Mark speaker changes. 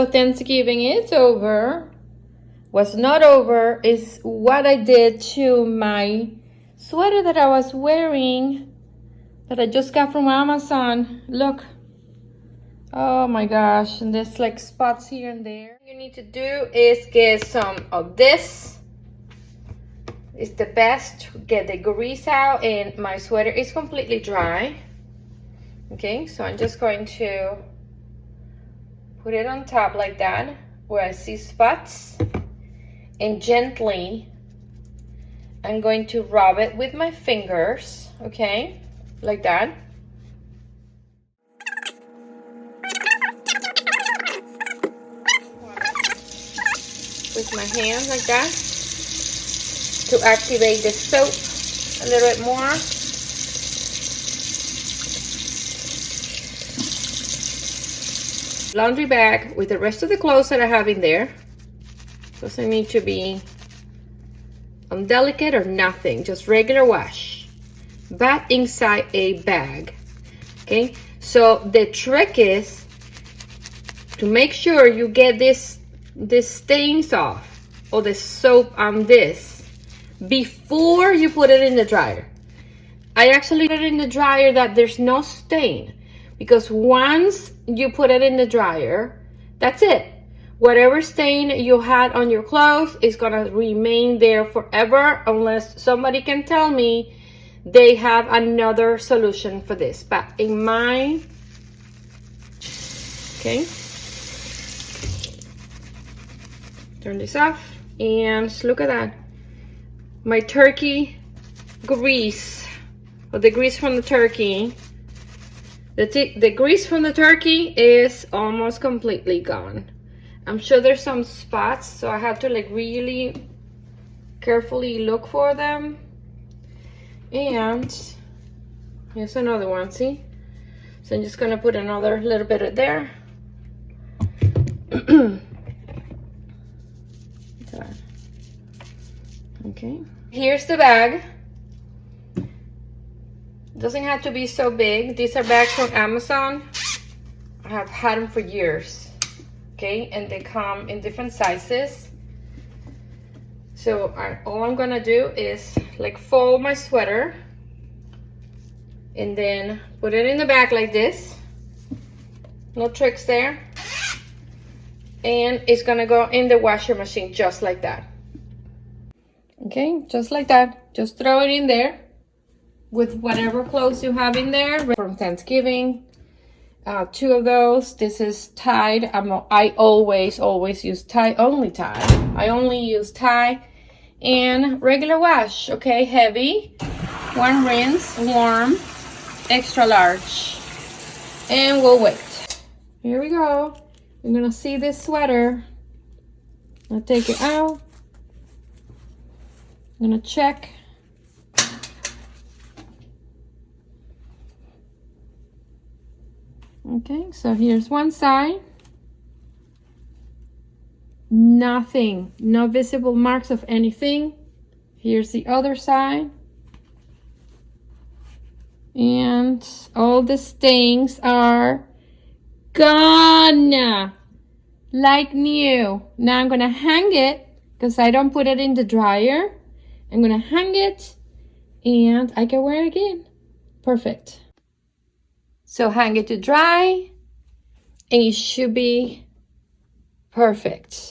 Speaker 1: Thanksgiving is over. What's not over is what I did to my sweater that I was wearing that I just got from Amazon. Look. Oh my gosh, and there's like spots here and there. What you need to do is get some of this. It's the best to get the grease out, and my sweater is completely dry. Okay, so I'm just going to put it on top like that where I see spots, and gently I'm going to rub it with my fingers, okay, like that. With my hands like that to activate the soap a little bit more. Laundry bag with the rest of the clothes that I have in there. Doesn't need to be delicate or nothing, just regular wash, but inside a bag. Okay, so the trick is to make sure you get this stains off, or the soap on this, before you put it in the dryer. I actually put it in the dryer that there's no stain, because once you put it in the dryer, that's it. Whatever stain you had on your clothes is gonna remain there forever, unless somebody can tell me they have another solution for this. But in mine, okay, turn this off, and look at that. My turkey grease, or the grease from the turkey, the grease from the turkey is almost completely gone. I'm sure there's some spots, so I have to like really carefully look for them. And here's another one, see? So I'm just gonna put another little bit of there. Okay, here's the bag. Doesn't have to be so big. These are bags from Amazon. I have had them for years. Okay, and they come in different sizes. So all I'm gonna do is like fold my sweater and then put it in the bag like this. No tricks there. And it's gonna go in the washer machine just like that. Okay, just like that. Just throw it in there with whatever clothes you have in there from Thanksgiving. 2 of those. This is Tide. I always use Tide, only Tide. I only use Tide and regular wash. Okay, heavy, 1 rinse, warm, extra large, and we'll wait. Here we go. You're gonna see this sweater. I'll take it out. I'm gonna check. Okay, so here's one side. Nothing, no visible marks of anything. Here's the other side. And all the stains are gone, like new. Now I'm gonna hang it, because I don't put it in the dryer. I'm gonna hang it, and I can wear it again. Perfect. So hang it to dry, and it should be perfect.